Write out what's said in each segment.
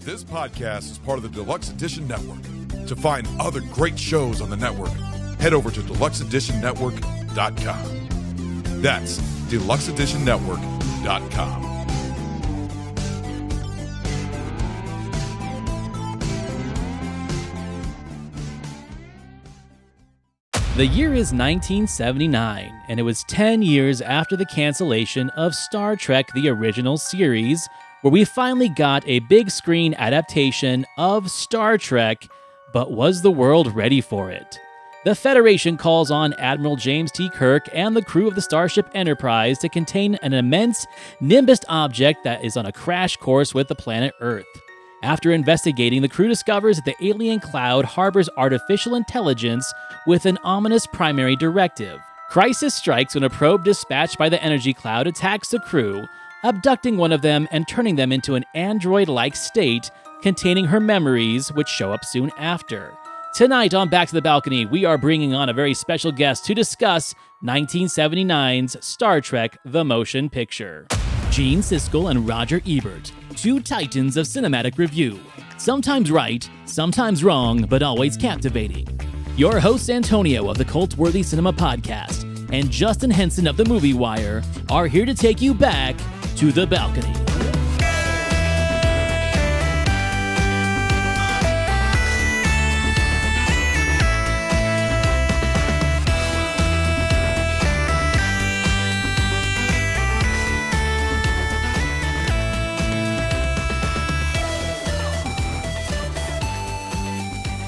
This podcast is part of the Deluxe Edition Network. To find other great shows on the network, head over to deluxeeditionnetwork.com. That's deluxeeditionnetwork.com. The year is 1979, and it was 10 years after the cancellation of Star Trek: The Original Series, where we finally got a big screen adaptation of Star Trek, but was the world ready for it? The Federation calls on Admiral James T. Kirk and the crew of the Starship Enterprise to contain an immense nimbused object that is on a crash course with the planet Earth. After investigating, the crew discovers that the alien cloud harbors artificial intelligence with an ominous primary directive. Crisis strikes when a probe dispatched by the energy cloud attacks the crew, abducting one of them and turning them into an android-like state containing her memories, which show up soon after. Tonight on Back to the Balcony, we are bringing on a very special guest to discuss 1979's Star Trek: The Motion Picture. Gene Siskel and Roger Ebert, two titans of cinematic review. Sometimes right, sometimes wrong, but always captivating. Your hosts Antonio of the Cult-Worthy Cinema Podcast and Justin Henson of the Movie Wire are here to take you back to the balcony.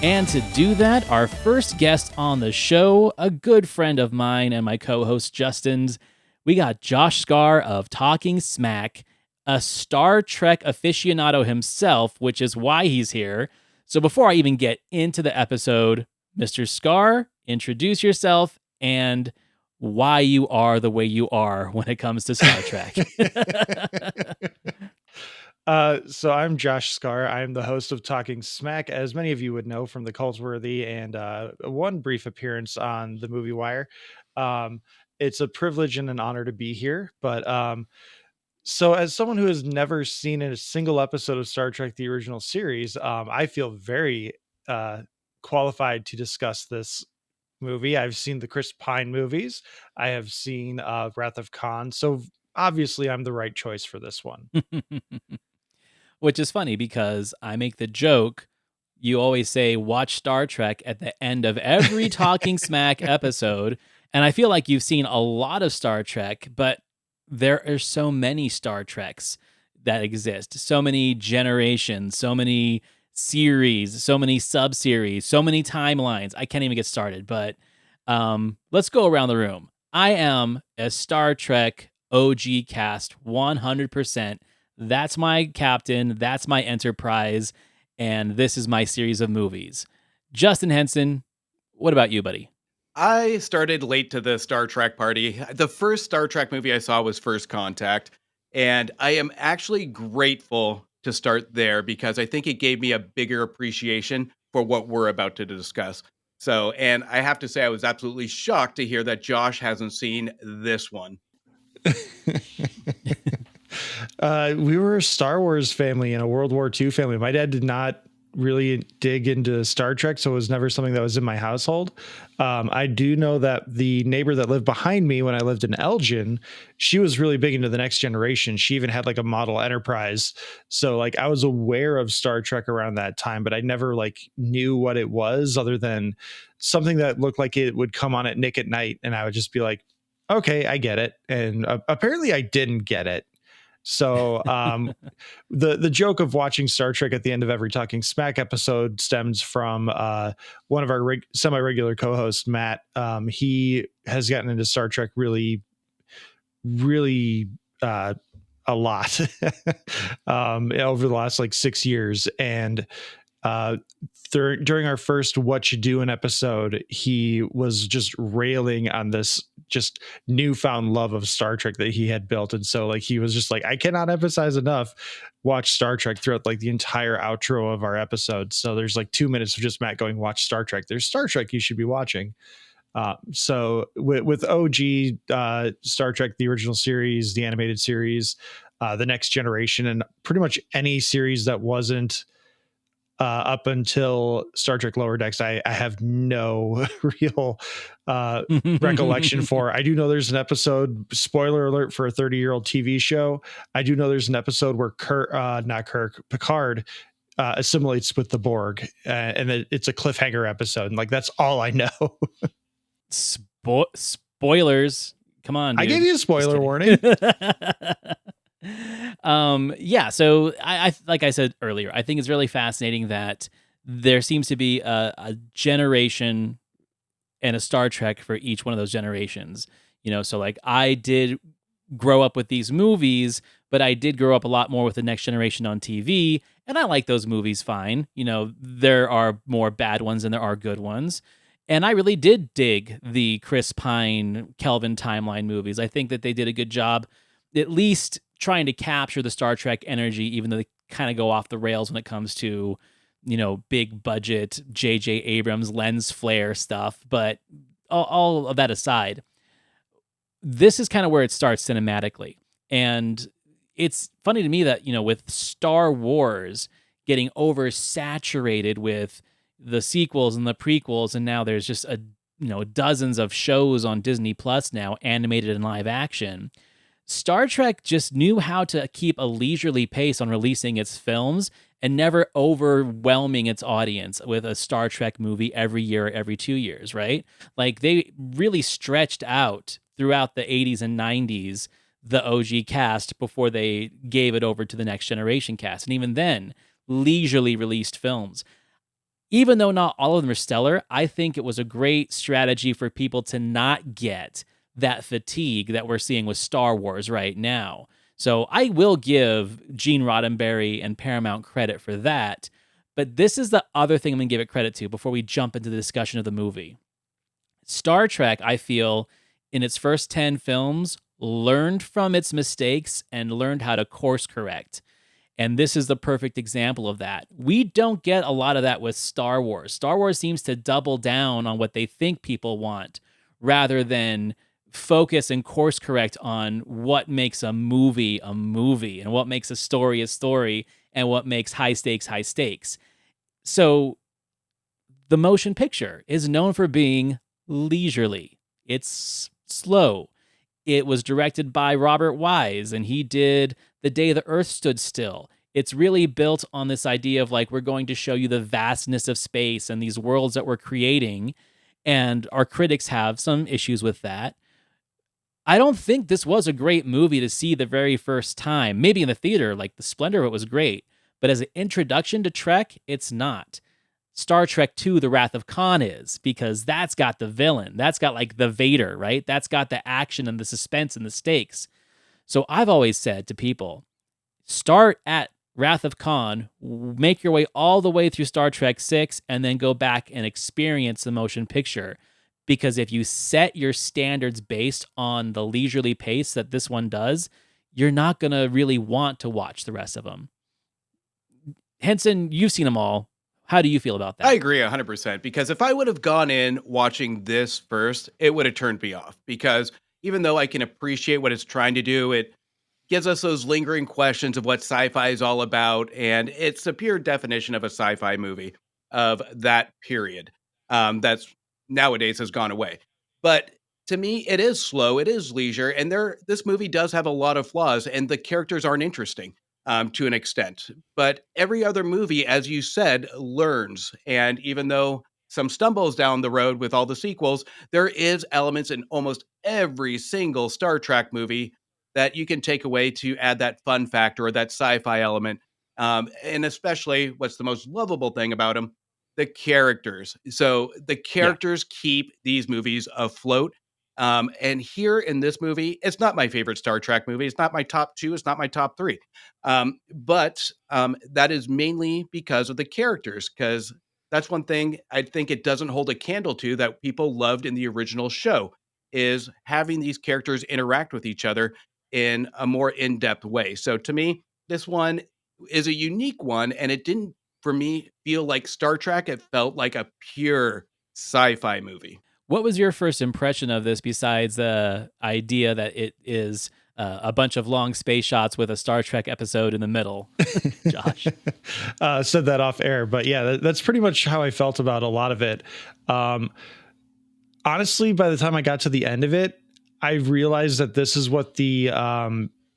And to do that, our first guest on the show, a good friend of mine and my co-host Justin's, we got Josh Skaar of Talking SMAC, a Star Trek aficionado himself, which is why he's here. So before I even get into the episode, Mr. Skaar, introduce yourself and why you are the way you are when it comes to Star Trek. So I'm Josh Skaar. I'm the host of Talking SMAC, as many of you would know from the Cult-Worthy and one brief appearance on the Movie Wire. It's a privilege and an honor to be here. But so as someone who has never seen a single episode of Star Trek: The Original Series, I feel very qualified to discuss this movie. I've seen the Chris Pine movies. I have seen Wrath of Khan. So obviously I'm the right choice for this one. Which is funny because I make the joke, you always say, watch Star Trek at the end of every Talking SMAC episode. And I feel like you've seen a lot of Star Trek, but there are so many Star Treks that exist. So many generations, so many series, so many sub-series, so many timelines. I can't even get started, but let's go around the room. I am a Star Trek OG cast 100%. That's my captain, that's my Enterprise, and this is my series of movies. Justin Henson, what about you, buddy? I started late to the Star Trek party. The first Star Trek movie I saw was First Contact, and I am actually grateful to start there because I think it gave me a bigger appreciation for what we're about to discuss. So, and I have to say I was absolutely shocked to hear that Josh hasn't seen this one. We were a Star Wars family and a World War II family. My dad did not really dig into Star Trek, so it was never something that was in my household. I do know that the neighbor that lived behind me when I lived in Elgin, she was really big into the Next Generation. She even had like a model Enterprise. So like I was aware of Star Trek around that time, but I never like knew what it was other than something that looked like it would come on at Nick at Night. And I would just be like, okay, I get it. And apparently I didn't get it. So the joke of watching Star Trek at the end of every Talking SMAC episode stems from one of our semi-regular co-hosts, Matt. He has gotten into Star Trek really a lot over the last like 6 years. And during our first What You Doing episode, he was just railing on this just newfound love of Star Trek that he had built. And so like he was just like, I cannot emphasize enough, watch Star Trek throughout like the entire outro of our episode. So there's like 2 minutes of just Matt going, watch Star Trek. There's Star Trek you should be watching. So with OG Star Trek, the original series, the animated series, The Next Generation, and pretty much any series that wasn't up until Star Trek Lower Decks, I have no real recollection for. I do know there's an episode, spoiler alert for a 30-year-old TV show. I do know there's an episode where Picard assimilates with the Borg, and it's a cliffhanger episode. And like, that's all I know. Spoilers. Come on, dude. I gave you a spoiler warning. Yeah, so I like I said earlier, I think it's really fascinating that there seems to be a generation and a Star Trek for each one of those generations. So like I did grow up with these movies, but I did grow up a lot more with the Next Generation on TV, and I like those movies fine. There are more bad ones than there are good ones. And I really did dig the Chris Pine, Kelvin timeline movies. I think that they did a good job, at least trying to capture the Star Trek energy, even though they kind of go off the rails when it comes to, big budget, J.J. Abrams lens flare stuff. But all of that aside, this is kind of where it starts cinematically. And it's funny to me that, with Star Wars getting oversaturated with the sequels and the prequels, and now there's just dozens of shows on Disney Plus now, animated and live action. Star Trek just knew how to keep a leisurely pace on releasing its films and never overwhelming its audience with a Star Trek movie every year or every 2 years, right? Like, they really stretched out throughout the 80s and 90s the OG cast before they gave it over to the Next Generation cast. And even then, leisurely released films. Even though not all of them are stellar, I think it was a great strategy for people to not get that fatigue that we're seeing with Star Wars right now. So I will give Gene Roddenberry and Paramount credit for that. But this is the other thing I'm going to give it credit to before we jump into the discussion of the movie. Star Trek, I feel, in its first 10 films, learned from its mistakes and learned how to course correct. And this is the perfect example of that. We don't get a lot of that with Star Wars. Star Wars seems to double down on what they think people want rather than focus and course correct on what makes a movie and what makes a story and what makes high stakes. So the motion picture is known for being leisurely. It's slow. It was directed by Robert Wise, and he did The Day the Earth Stood Still. It's really built on this idea of like, we're going to show you the vastness of space and these worlds that we're creating. And our critics have some issues with that. I don't think this was a great movie to see the very first time. Maybe in the theater, like the splendor of it was great. But as an introduction to Trek, it's not. Star Trek II, The Wrath of Khan is, because that's got the villain. That's got like the Vader, right? That's got the action and the suspense and the stakes. So I've always said to people, start at Wrath of Khan, make your way all the way through Star Trek VI, and then go back and experience the motion picture. Because if you set your standards based on the leisurely pace that this one does, you're not going to really want to watch the rest of them. Henson, you've seen them all. How do you feel about that? I agree 100%, because if I would have gone in watching this first, it would have turned me off, because even though I can appreciate what it's trying to do, it gives us those lingering questions of what sci-fi is all about, and it's a pure definition of a sci-fi movie of that period that's nowadays has gone away. But to me, it is slow, it is leisure, and this movie does have a lot of flaws, and the characters aren't interesting. To an extent. But every other movie, as you said, learns. And even though some stumbles down the road with all the sequels, there is elements in almost every single Star Trek movie that you can take away to add that fun factor or that sci-fi element. And especially what's the most lovable thing about them, the characters. So the characters keep these movies afloat. And here in this movie, it's not my favorite Star Trek movie. It's not my top 2. It's not my top 3. But that is mainly because of the characters, because that's one thing I think it doesn't hold a candle to that people loved in the original show, is having these characters interact with each other in a more in-depth way. So to me, this one is a unique one, and it didn't, for me, feel like Star Trek. It felt like a pure sci-fi movie. What was your first impression of this besides the idea that it is a bunch of long space shots with a Star Trek episode in the middle. Josh. Said that off air, but yeah, that's pretty much how I felt about a lot of it. Honestly, by the time I got to the end of it, I realized that this is what the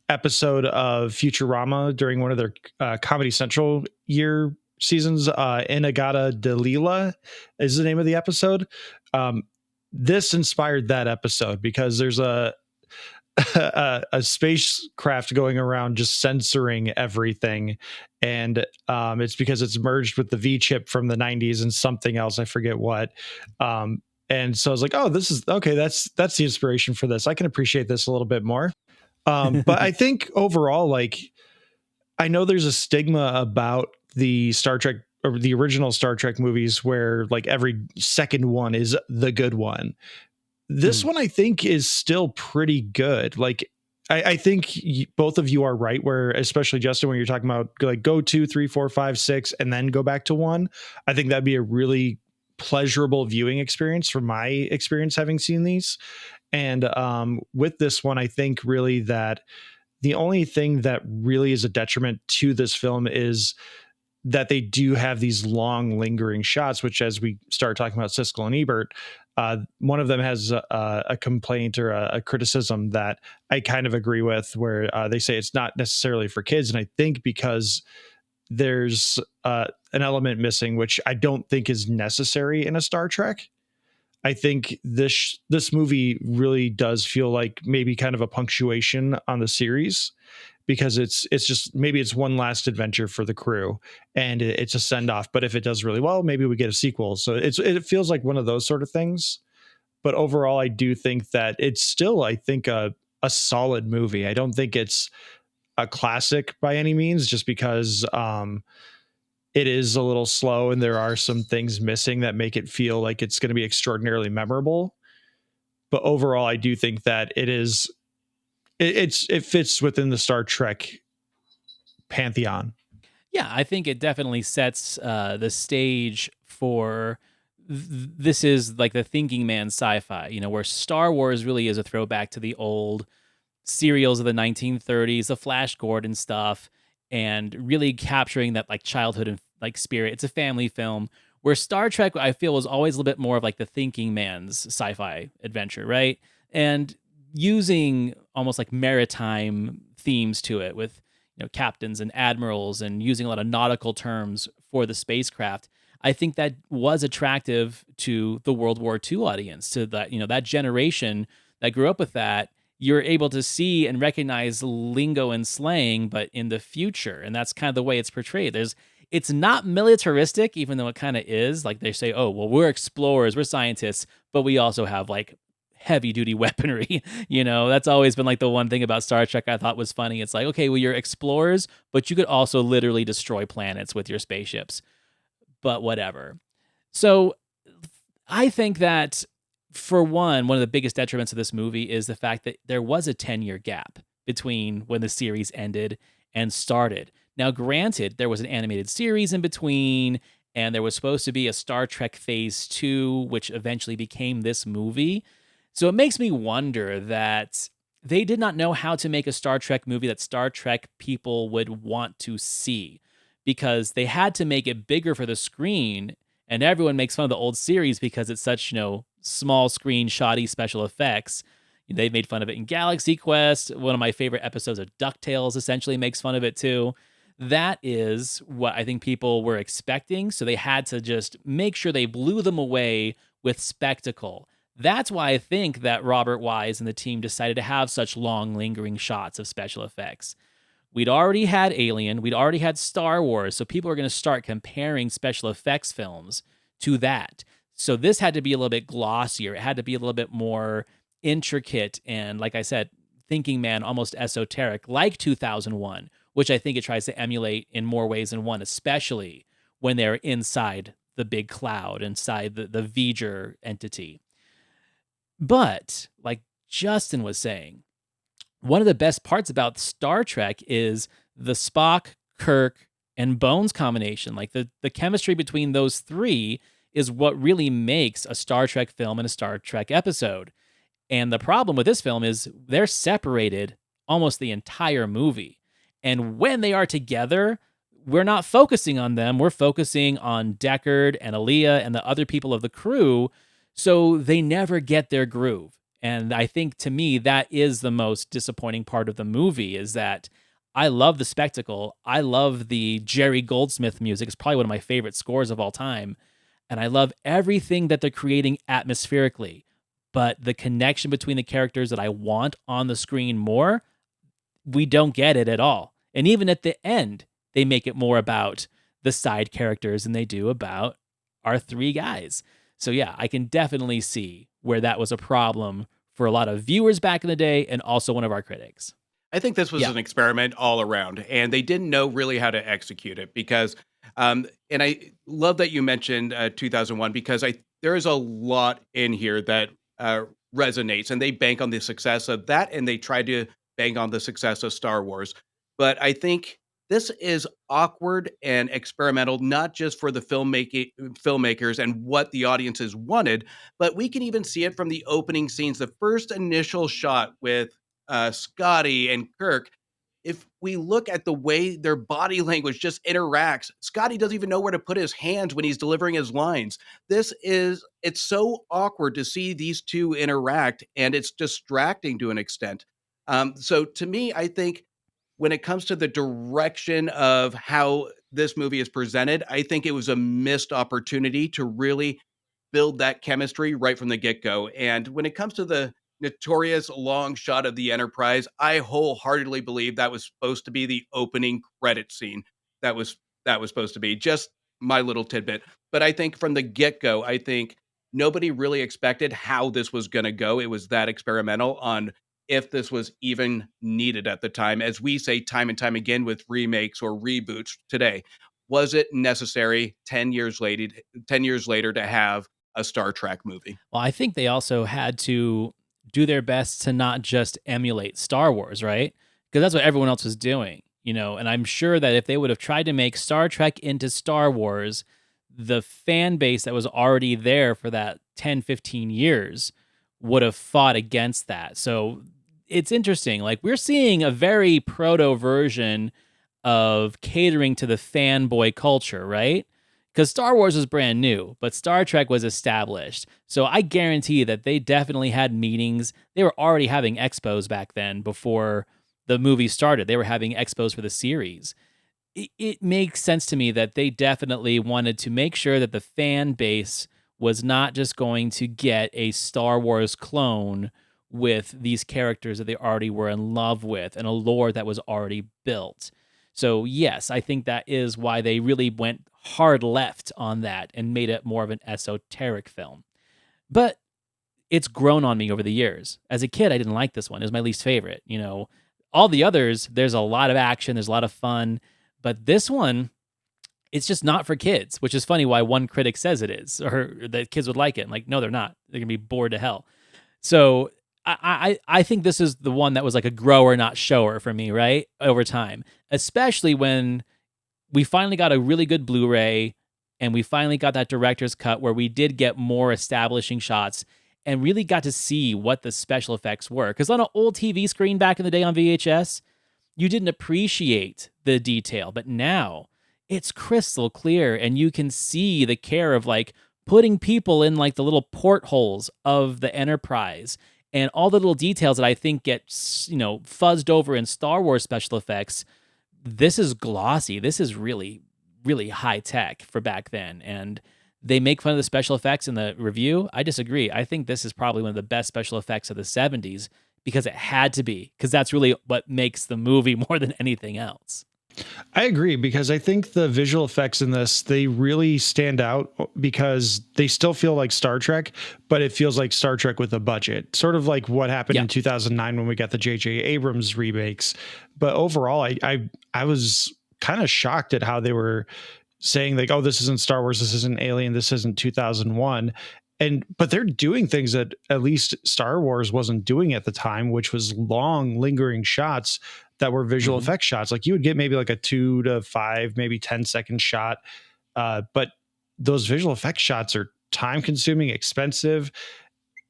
episode of Futurama during one of their Comedy Central year seasons, Inagata Delila is the name of the episode. This inspired that episode because there's a spacecraft going around just censoring everything, and it's because it's merged with the V chip from the 90s and something else, I forget what. And so I was like, oh, this is okay, that's the inspiration for this. I can appreciate this a little bit more. But I think overall, like, I know there's a stigma about the Star Trek or the original Star Trek movies where like every second one is the good one. This one I think is still pretty good. Like, I think both of you are right, where especially Justin, when you're talking about like go 2, 3, 4, 5, 6, and then go back to 1, I think that'd be a really pleasurable viewing experience from my experience having seen these. And with this one, I think really that the only thing that really is a detriment to this film is that they do have these long lingering shots, which as we start talking about Siskel and Ebert, one of them has a complaint or a criticism that I kind of agree with, where they say it's not necessarily for kids. And I think because there's an element missing, which I don't think is necessary in a Star Trek. I think this movie really does feel like maybe kind of a punctuation on the series, because it's just maybe it's one last adventure for the crew and it's a send off. But if it does really well, maybe we get a sequel. So it feels like one of those sort of things. But overall, I do think that it's still, I think, a solid movie. I don't think it's a classic by any means, just because it is a little slow and there are some things missing that make it feel like it's going to be extraordinarily memorable. But overall, I do think that it fits within the Star Trek pantheon. Yeah, I think it definitely sets the stage for this is like the thinking man sci-fi, where Star Wars really is a throwback to the old serials of the 1930s, the Flash Gordon stuff, and really capturing that like childhood and like spirit. It's a family film, where Star Trek, I feel, was always a little bit more of like the thinking man's sci-fi adventure, right? And using almost like maritime themes to it with captains and admirals, and using a lot of nautical terms for the spacecraft. I think that was attractive to the World War II audience, to that that generation that grew up with that. You're able to see and recognize lingo and slang, but in the future, and that's kind of the way it's portrayed. It's not militaristic, even though it kind of is. Like they say, oh, well, we're explorers, we're scientists, but we also have like heavy duty weaponry. That's always been like the one thing about Star Trek I thought was funny. It's like, okay, well, you're explorers, but you could also literally destroy planets with your spaceships. But whatever. So I think that, for one of the biggest detriments of this movie is the fact that there was a 10-year gap between when the series ended and started. Now, granted, there was an animated series in between, and there was supposed to be a Star Trek Phase 2, which eventually became this movie. So it makes me wonder that they did not know how to make a Star Trek movie that Star Trek people would want to see, because they had to make it bigger for the screen, and everyone makes fun of the old series because it's such, small screen, shoddy special effects. They made fun of it in Galaxy Quest. One of my favorite episodes of DuckTales essentially makes fun of it too. That is what I think people were expecting, so they had to just make sure they blew them away with spectacle. That's why I think that Robert Wise and the team decided to have such long, lingering shots of special effects. We'd already had Alien, we'd already had Star Wars, so people are going to start comparing special effects films to that. So this had to be a little bit glossier. It had to be a little bit more intricate and, like I said, thinking man, almost esoteric, like 2001, which I think it tries to emulate in more ways than one, especially when they're inside the big cloud, inside the V'ger entity. But, like Justin was saying, one of the best parts about Star Trek is the Spock, Kirk, and Bones combination. Like the chemistry between those three is what really makes a Star Trek film and a Star Trek episode. And the problem with this film is they're separated almost the entire movie. And when they are together, we're not focusing on them. We're focusing on Deckard and Ilia and the other people of the crew. So they never get their groove. And I think to me, that is the most disappointing part of the movie is that I love the spectacle. I love the Jerry Goldsmith music. It's probably one of my favorite scores of all time. And I love everything that they're creating atmospherically. But the connection between the characters that I want on the screen more, we don't get it at all. And even at the end, they make it more about the side characters than they do about our three guys. So yeah, I can definitely see where that was a problem for a lot of viewers back in the day and also one of our critics. I think this was Yeah. an experiment all around, and they didn't know really how to execute it because, and I love that you mentioned 2001 because there is a lot in here that resonates, and they bank on the success of that, and they try to bank on the success of Star Wars. But I think this is awkward and experimental, not just for the filmmakers and what the audiences wanted, but we can even see it from the opening scenes. The first initial shot with Scotty and Kirk, if we look at the way their body language just interacts, Scotty doesn't even know where to put his hands when he's delivering his lines. It's so awkward to see these two interact, and it's distracting to an extent. So to me, I think when it comes to the direction of how this movie is presented, I think it was a missed opportunity to really build that chemistry right from the get-go. And when it comes to the notorious long shot of the Enterprise, I wholeheartedly believe that was supposed to be the opening credit scene. That was that was supposed to be just my little tidbit. But I think from the get-go, I think nobody really expected how this was going to go. It was that experimental on if this was even needed at the time. As we say time and time again with remakes or reboots today, was it necessary 10 years later to have a Star Trek movie? Well, I think they also had to do their best to not just emulate Star Wars, right? Because that's what everyone else was doing, and I'm sure that if they would have tried to make Star Trek into Star Wars, the fan base that was already there for that 10, 15 years would have fought against that. So it's interesting. Like, we're seeing a very proto version of catering to the fanboy culture, right? Because Star Wars was brand new, but Star Trek was established. So I guarantee that they definitely had meetings. They were already having expos back then before the movie started. They were having expos for the series. It makes sense to me that they definitely wanted to make sure that the fan base was not just going to get a Star Wars clone with these characters that they already were in love with and a lore that was already built. So yes, I think that is why they really went hard left on that and made it more of an esoteric film. But it's grown on me over the years. As a kid, I didn't like this one. It was my least favorite. All the others, there's a lot of action, there's a lot of fun, but this one, it's just not for kids, which is funny why one critic says it is, or that kids would like it. I'm like, no, they're not. They're gonna be bored to hell. So I think this is the one that was like a grower, not shower for me, right? Over time, especially when we finally got a really good Blu-ray and we finally got that director's cut where we did get more establishing shots and really got to see what the special effects were. Because on an old TV screen back in the day on VHS, you didn't appreciate the detail, but now it's crystal clear and you can see the care of like putting people in like the little portholes of the Enterprise and all the little details that I think get, fuzzed over in Star Wars special effects. This is glossy. This is really, really high tech for back then. And they make fun of the special effects in the review. I disagree. I think this is probably one of the best special effects of the 70s because it had to be, because that's really what makes the movie more than anything else. I agree, because I think the visual effects in this, they really stand out because they still feel like Star Trek, but it feels like Star Trek with a budget, sort of like what happened in 2009 when we got the J.J. Abrams remakes. But overall, I was kind of shocked at how they were saying like, oh, this isn't Star Wars, this isn't Alien, this isn't 2001. But they're doing things that at least Star Wars wasn't doing at the time, which was long, lingering shots that were visual effects shots. Like you would get maybe like a 2 to 5, maybe 10-second shot. But those visual effects shots are time consuming, expensive.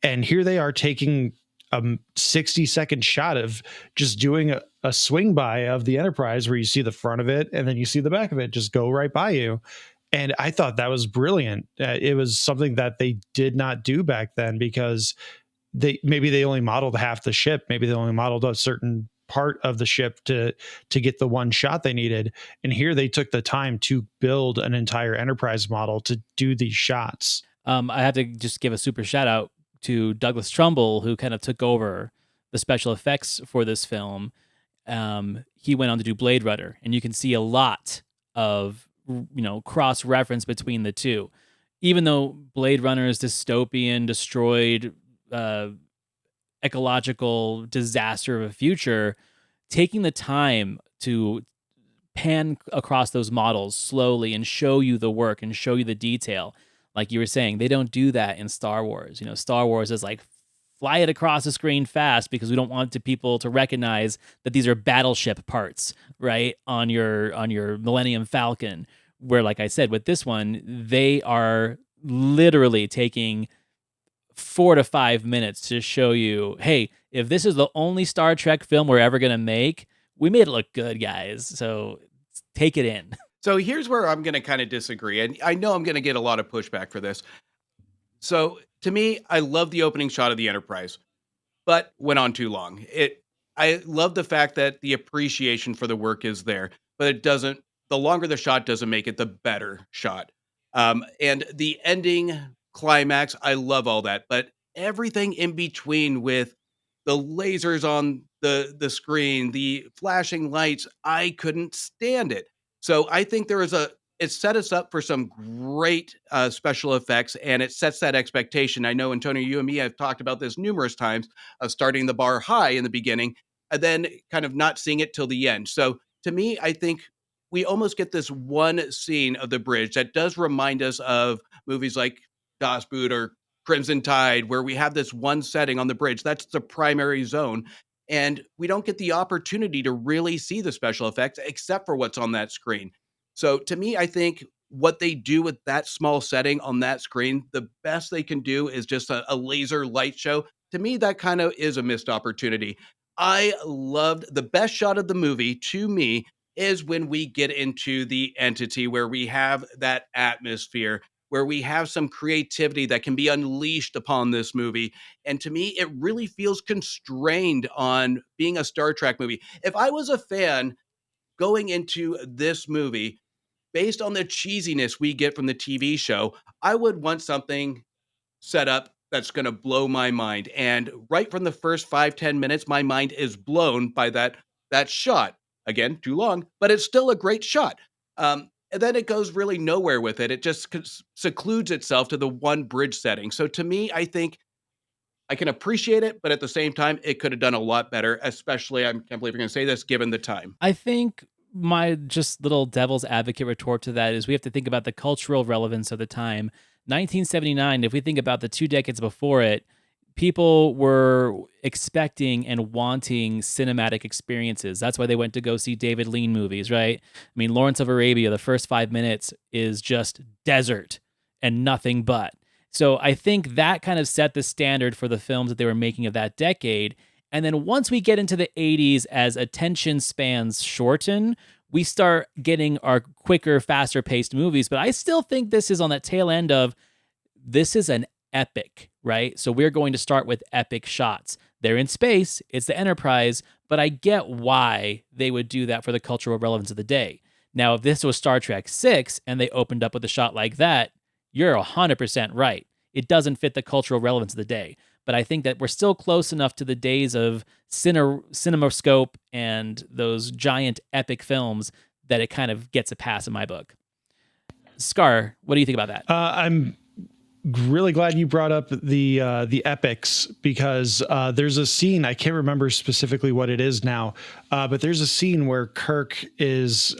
And here they are taking a 60-second shot of just doing a swing by of the Enterprise where you see the front of it and then you see the back of it just go right by you. And I thought that was brilliant. It was something that they did not do back then because they only modeled half the ship. Maybe they only modeled a certain part of the ship to get the one shot they needed. And here they took the time to build an entire Enterprise model to do these shots. I have to just give a super shout out to Douglas Trumbull, who kind of took over the special effects for this film. He went on to do Blade Runner, and you can see a lot of cross reference between the two. Even though Blade Runner is dystopian, destroyed, ecological disaster of a future, taking the time to pan across those models slowly and show you the work and show you the detail. Like you were saying, they don't do that in Star Wars. Star Wars is like, fly it across the screen fast because we don't want people to recognize that these are battleship parts, right? On your Millennium Falcon, where, like I said, with this one, they are literally taking 4 to 5 minutes to show you, hey, if this is the only Star Trek film we're ever going to make, we made it look good, guys. So take it in. So here's where I'm going to kind of disagree. And I know I'm going to get a lot of pushback for this. So to me, I love the opening shot of the Enterprise, but went on too long. I love the fact that the appreciation for the work is there, but it doesn't, the longer the shot doesn't make it the better shot. And the ending climax, I love all that, but everything in between with the lasers on the screen, the flashing lights, I couldn't stand it. So I think it set us up for some great special effects, and it sets that expectation. I know, Antonio, you and me have talked about this numerous times of starting the bar high in the beginning and then kind of not seeing it till the end. So to me, I think we almost get this one scene of the bridge that does remind us of movies like Das Boot or Crimson Tide, where we have this one setting on the bridge. That's the primary zone. And we don't get the opportunity to really see the special effects except for what's on that screen. So to me, I think what they do with that small setting on that screen, the best they can do is just a laser light show. To me, that kind of is a missed opportunity. I loved the best shot of the movie to me is when we get into the entity where we have that atmosphere, where we have some creativity that can be unleashed upon this movie. And to me, it really feels constrained on being a Star Trek movie. If I was a fan going into this movie, based on the cheesiness we get from the TV show, I would want something set up that's going to blow my mind. And right from the first 5-10 minutes, my mind is blown by that shot. Again, too long, but it's still a great shot. And then it goes really nowhere with it. It just secludes itself to the one bridge setting. So to me, I think I can appreciate it, but at the same time, it could have done a lot better, especially, I can't believe you're going to say this, given the time. I think my just little devil's advocate retort to that is we have to think about the cultural relevance of the time. 1979, if we think about the 2 decades before it, people were expecting and wanting cinematic experiences. That's why they went to go see David Lean movies, right? I mean, Lawrence of Arabia, the first 5 minutes is just desert and nothing but. So I think that kind of set the standard for the films that they were making of that decade. And then once we get into the 80s, as attention spans shorten, we start getting our quicker, faster paced movies. But I still think this is on that tail end of, this is an epic, right? So we're going to start with epic shots. They're in space, it's the Enterprise, but I get why they would do that for the cultural relevance of the day. Now, if this was Star Trek 6 and they opened up with a shot like that, you're 100% right. It doesn't fit the cultural relevance of the day. But I think that we're still close enough to the days of CinemaScope and those giant epic films that it kind of gets a pass in my book. Skaar, what do you think about that? I'm really glad you brought up the epics, because there's a scene, I can't remember specifically what it is now, but there's a scene where Kirk is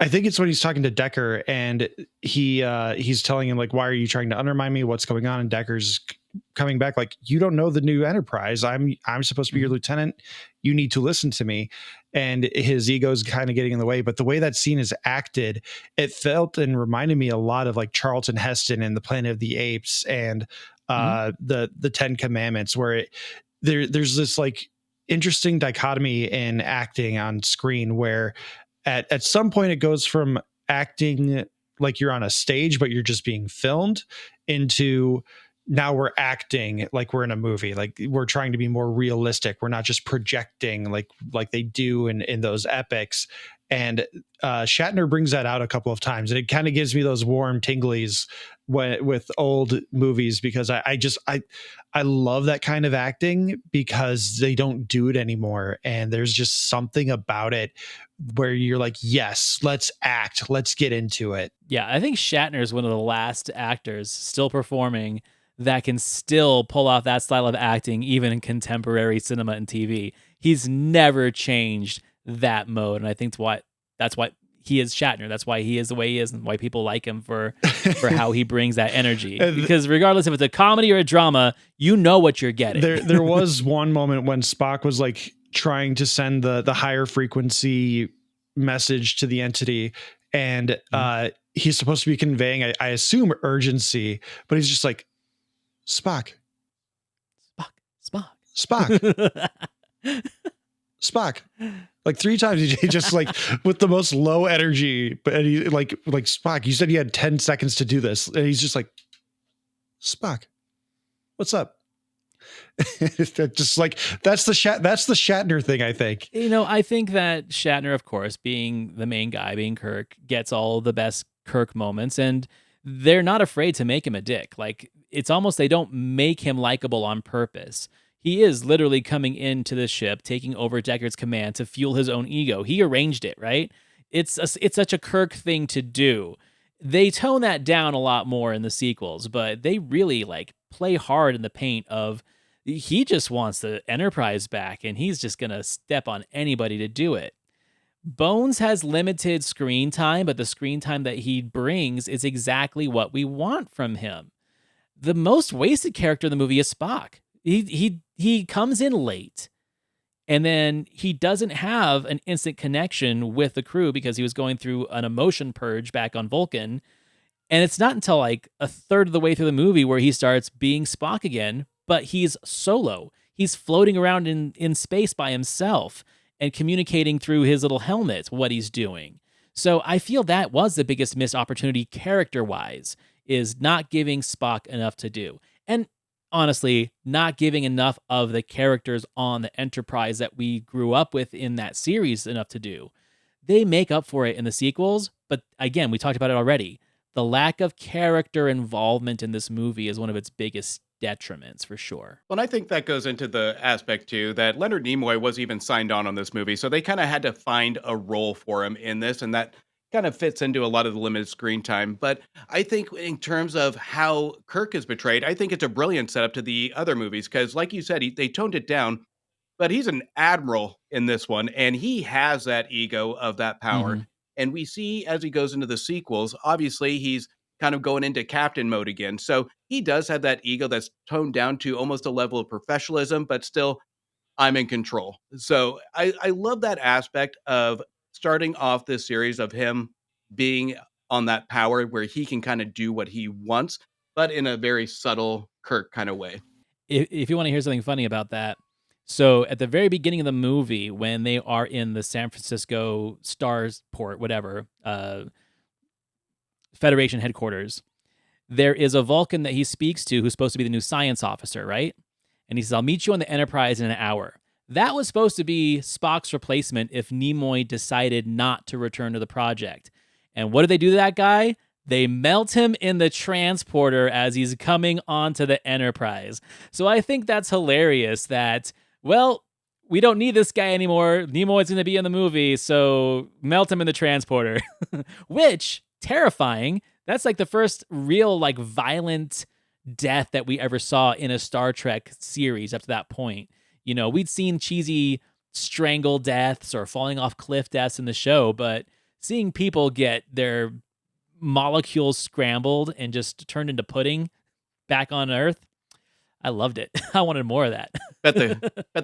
I think it's when he's talking to Decker, and he's telling him, like, why are you trying to undermine me? What's going on? And Decker's coming back like, you don't know the new Enterprise. I'm supposed to be your lieutenant. You need to listen to me. And his ego's kind of getting in the way. But the way that scene is acted, it felt and reminded me a lot of like Charlton Heston in the Planet of the Apes, and the 10 Commandments, where there's this like interesting dichotomy in acting on screen, where at some point it goes from acting like you're on a stage, but you're just being filmed, into now we're acting like we're in a movie. Like we're trying to be more realistic. We're not just projecting like they do in those epics. And Shatner brings that out a couple of times, and it kind of gives me those warm tinglies with old movies, because I love that kind of acting, because they don't do it anymore. And there's just something about it where you're like, yes, let's act, let's get into it. Yeah, I think Shatner is one of the last actors still performing that can still pull off that style of acting, even in contemporary cinema and TV. He's never changed that mode, and I think that's why he is Shatner. That's why he is the way he is, and why people like him for how he brings that energy. Because regardless if it's a comedy or a drama, you know what you're getting. There was one moment when Spock was like trying to send the higher frequency message to the entity, and he's supposed to be conveying, I assume, urgency, but he's just like, Spock. Spock. Like 3 times he just like with the most low energy, but he like Spock, you said you had 10 seconds to do this, and he's just like, Spock, what's up? Just like that's the Shatner thing, I think. I think that Shatner, of course, being the main guy, being Kirk, gets all the best Kirk moments, and they're not afraid to make him a dick. Like, it's almost they don't make him likable on purpose. He is literally coming into the ship, taking over Deckard's command to fuel his own ego. He arranged it, right? It's such a Kirk thing to do. They tone that down a lot more in the sequels, but they really like play hard in the paint of he just wants the Enterprise back, and he's just gonna step on anybody to do it. Bones has limited screen time, but the screen time that he brings is exactly what we want from him. The most wasted character in the movie is Spock. He comes in late, and then he doesn't have an instant connection with the crew because he was going through an emotion purge back on Vulcan. And it's not until like a third of the way through the movie where he starts being Spock again, but he's solo. He's floating around in space by himself and communicating through his little helmet what he's doing. So I feel that was the biggest missed opportunity character-wise, is not giving Spock enough to do. And honestly, not giving enough of the characters on the Enterprise that we grew up with in that series enough to do. They make up for it in the sequels, but again, we talked about it already. The lack of character involvement in this movie is one of its biggest detriments, for sure. Well, and I think that goes into the aspect, too, that Leonard Nimoy was even signed on this movie, so they kind of had to find a role for him in this, and that kind of fits into a lot of the limited screen time. But I think in terms of how Kirk is portrayed, I think it's a brilliant setup to the other movies, because like you said, they toned it down, but he's an admiral in this one, and he has that ego of that power. Mm-hmm. And we see as he goes into the sequels, obviously he's kind of going into captain mode again. So he does have that ego that's toned down to almost a level of professionalism, but still, I'm in control. So I love that aspect of starting off this series of him being on that power where he can kind of do what he wants, but in a very subtle Kirk kind of way. If you want to hear something funny about that, so at the very beginning of the movie, when they are in the San Francisco Starport, whatever, Federation headquarters, there is a Vulcan that he speaks to who's supposed to be the new science officer, right? And he says, I'll meet you on the Enterprise in an hour. That was supposed to be Spock's replacement if Nimoy decided not to return to the project. And what do they do to that guy? They melt him in the transporter as he's coming onto the Enterprise. So I think that's hilarious that, well, we don't need this guy anymore. Nimoy's going to be in the movie, so melt him in the transporter. Which, terrifying. That's like the first real, like, violent death that we ever saw in a Star Trek series up to that point. You know, we'd seen cheesy strangle deaths or falling off cliff deaths in the show, but seeing people get their molecules scrambled and just turned into pudding back on Earth, I loved it. I wanted more of that. Bet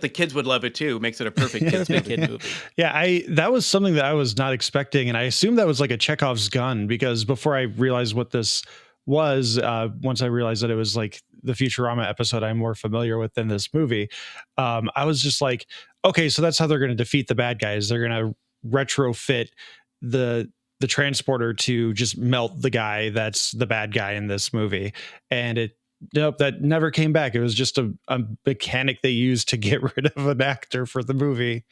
the kids would love it too. Makes it a perfect kid movie. Yeah, that was something that I was not expecting, and I assumed that was like a Chekhov's gun, because before I realized what this was, once I realized that it was like the Futurama episode I'm more familiar with than this movie. I was just like, okay, so that's how they're going to defeat the bad guys. They're going to retrofit the transporter to just melt the guy that's the bad guy in this movie. And nope, that never came back. It was just a mechanic they used to get rid of an actor for the movie.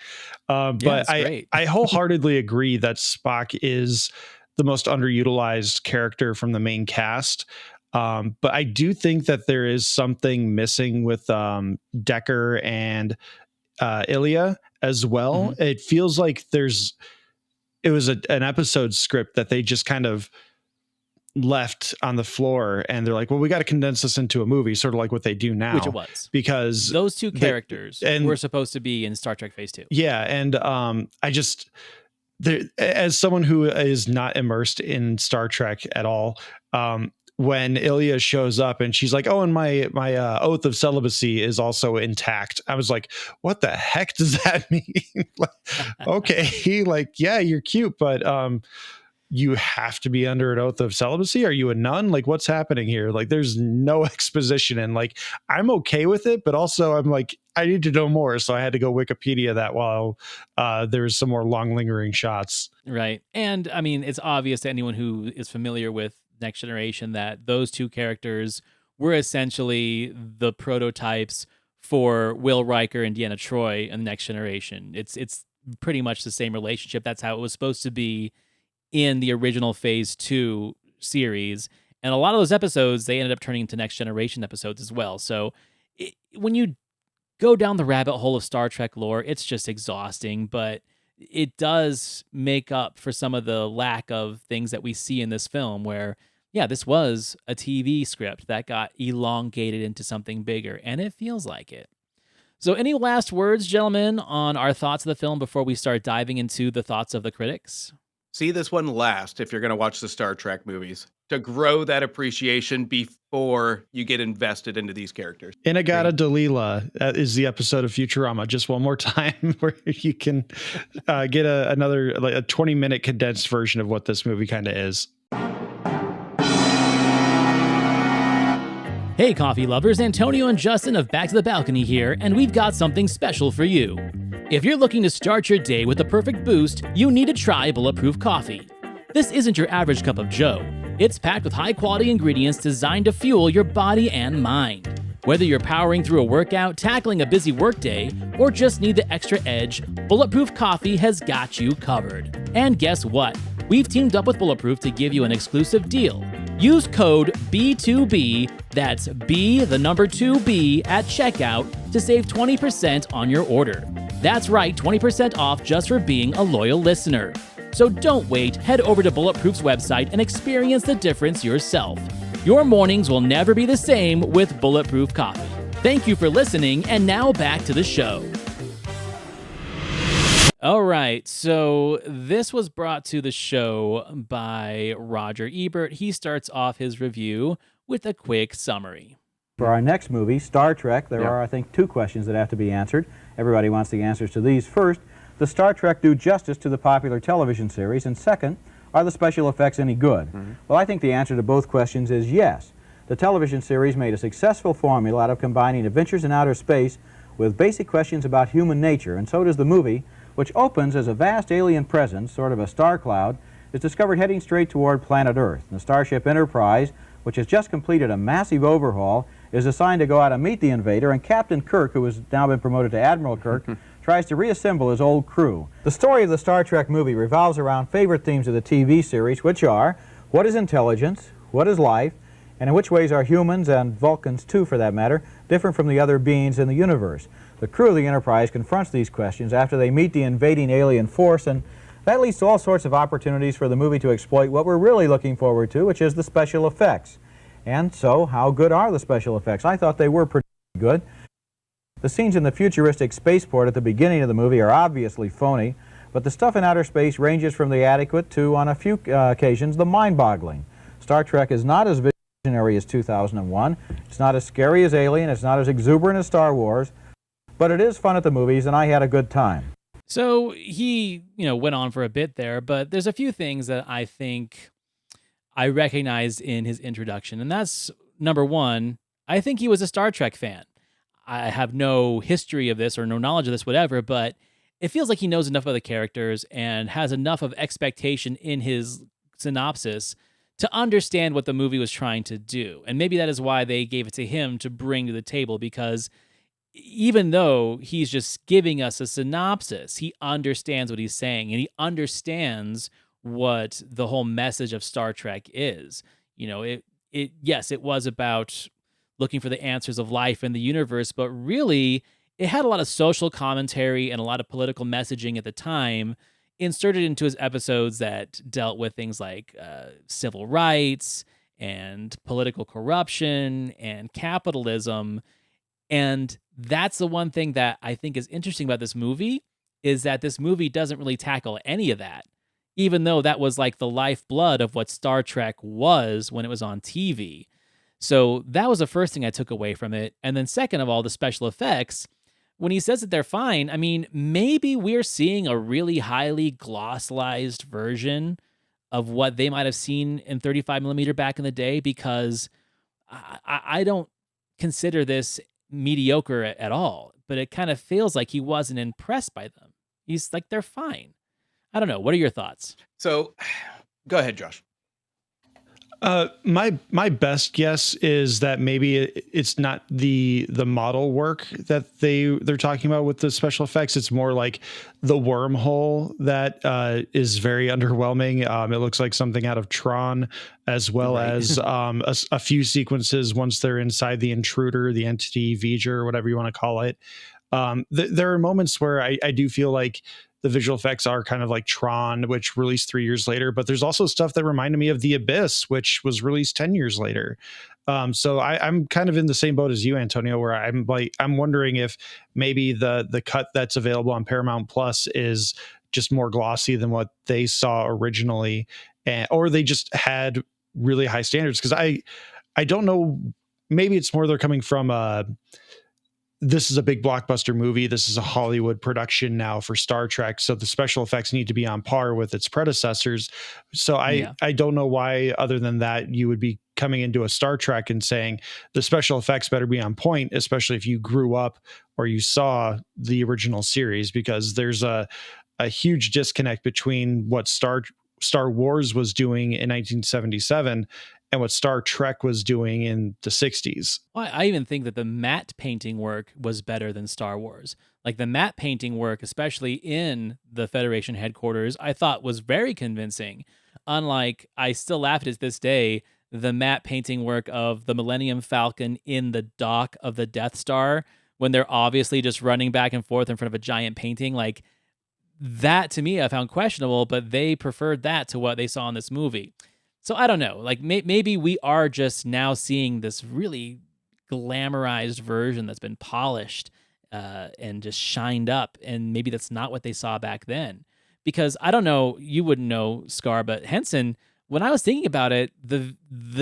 But I wholeheartedly agree that Spock is the most underutilized character from the main cast. But I do think that there is something missing with Decker and Ilia as well. Mm-hmm. It feels like it was an episode script that they just kind of left on the floor, and they're like, well, we got to condense this into a movie, sort of like what they do now. Which it was. Because those two characters were supposed to be in Star Trek Phase 2. Yeah, and I just... as someone who is not immersed in Star Trek at all, when Ilia shows up and she's like, oh, and my oath of celibacy is also intact, I was like, what the heck does that mean? Like, okay, like, yeah, you're cute, but you have to be under an oath of celibacy? Are you a nun? Like, what's happening here? Like, there's no exposition, and like, I'm okay with it, but also I'm like, I need to know more. So I had to go Wikipedia that while there's some more long lingering shots. Right. And I mean, it's obvious to anyone who is familiar with Next Generation that those two characters were essentially the prototypes for Will Riker and Deanna Troi in Next Generation. It's pretty much the same relationship. That's how it was supposed to be in the original Phase 2 series. And a lot of those episodes, they ended up turning into Next Generation episodes as well. So when you go down the rabbit hole of Star Trek lore, it's just exhausting, but it does make up for some of the lack of things that we see in this film where, yeah, this was a TV script that got elongated into something bigger, and it feels like it. So any last words, gentlemen, on our thoughts of the film before we start diving into the thoughts of the critics? See this one last if you're going to watch the Star Trek movies, to grow that appreciation before you get invested into these characters. Inagata Dalila, that is the episode of Futurama. Just one more time where you can get another like a 20-minute condensed version of what this movie kind of is. Hey, coffee lovers, Antonio and Justin of Back to the Balcony here, and we've got something special for you. If you're looking to start your day with a perfect boost, you need to try Bulletproof Coffee. This isn't your average cup of joe. It's packed with high-quality ingredients designed to fuel your body and mind. Whether you're powering through a workout, tackling a busy workday, or just need the extra edge, Bulletproof Coffee has got you covered. And guess what? We've teamed up with Bulletproof to give you an exclusive deal. Use code B2B, that's B, the number 2B, at checkout to save 20% on your order. That's right, 20% off just for being a loyal listener. So don't wait, head over to Bulletproof's website and experience the difference yourself. Your mornings will never be the same with Bulletproof Coffee. Thank you for listening, and now back to the show. All right, so this was brought to the show by Roger Ebert. He starts off his review with a quick summary. For our next movie, Star Trek, there are, I think, 2 questions that have to be answered. Everybody wants the answers to these. First, does Star Trek do justice to the popular television series? And second, are the special effects any good? Mm-hmm. Well, I think the answer to both questions is yes. The television series made a successful formula out of combining adventures in outer space with basic questions about human nature, and so does the movie, which opens as a vast alien presence, sort of a star cloud, is discovered heading straight toward planet Earth. The Starship Enterprise, which has just completed a massive overhaul, is assigned to go out and meet the invader, and Captain Kirk, who has now been promoted to Admiral Kirk, tries to reassemble his old crew. The story of the Star Trek movie revolves around favorite themes of the TV series, which are, what is intelligence, what is life, and in which ways are humans, and Vulcans too for that matter, different from the other beings in the universe. The crew of the Enterprise confronts these questions after they meet the invading alien force, and that leads to all sorts of opportunities for the movie to exploit what we're really looking forward to, which is the special effects. And so, how good are the special effects? I thought they were pretty good. The scenes in the futuristic spaceport at the beginning of the movie are obviously phony, but the stuff in outer space ranges from the adequate to, on a few occasions, the mind-boggling. Star Trek is not as visionary as 2001, it's not as scary as Alien, it's not as exuberant as Star Wars, but it is fun at the movies, and I had a good time. So he, went on for a bit there, but there's a few things that I think I recognized in his introduction, and that's, number one, I think he was a Star Trek fan. I have no history of this or no knowledge of this, whatever, but it feels like he knows enough of the characters and has enough of expectation in his synopsis to understand what the movie was trying to do. And maybe that is why they gave it to him to bring to the table, because even though he's just giving us a synopsis, he understands what he's saying and he understands what the whole message of Star Trek is. Yes, it was about looking for the answers of life in the universe, but really it had a lot of social commentary and a lot of political messaging at the time inserted into his episodes that dealt with things like civil rights and political corruption and capitalism. And that's the one thing that I think is interesting about this movie, is that this movie doesn't really tackle any of that, even though that was like the lifeblood of what Star Trek was when it was on TV. So that was the first thing I took away from it. And then second of all, the special effects, when he says that they're fine, I mean, maybe we're seeing a really highly glossilized version of what they might have seen in 35 millimeter back in the day, because I don't consider this mediocre at all, but it kind of feels like he wasn't impressed by them. He's like, they're fine. I don't know. What are your thoughts? So go ahead, Josh. My best guess is that maybe it's not the model work that they're talking about with the special effects. It's more like the wormhole that is very underwhelming. It looks like something out of Tron, as well as a few sequences once they're inside the intruder, the entity, V'ger, whatever you want to call it. There are moments where I do feel like the visual effects are kind of like Tron, which released 3 years later, but there's also stuff that reminded me of The Abyss, which was released 10 years later. So I'm kind of in the same boat as you, Antonio, where I'm wondering if maybe the cut that's available on Paramount Plus is just more glossy than what they saw originally, or they just had really high standards. Because I don't know, maybe it's more they're coming from this is a big blockbuster movie. This is a Hollywood production now for Star Trek. So the special effects need to be on par with its predecessors. So I don't know why, other than that, you would be coming into a Star Trek and saying the special effects better be on point, especially if you grew up or you saw the original series, because there's a huge disconnect between what Star Wars was doing in 1977 and what Star Trek was doing in the 60s. Well, I even think that the matte painting work was better than Star Wars. Like the matte painting work, especially in the Federation headquarters, I thought was very convincing. Unlike, I still laugh at it this day, the matte painting work of the Millennium Falcon in the dock of the Death Star, when they're obviously just running back and forth in front of a giant painting. Like that, to me, I found questionable, but they preferred that to what they saw in this movie. So I don't know, like maybe we are just now seeing this really glamorized version that's been polished and just shined up, and maybe that's not what they saw back then. Because I don't know, you wouldn't know, Skaar, but Henson, when I was thinking about it, the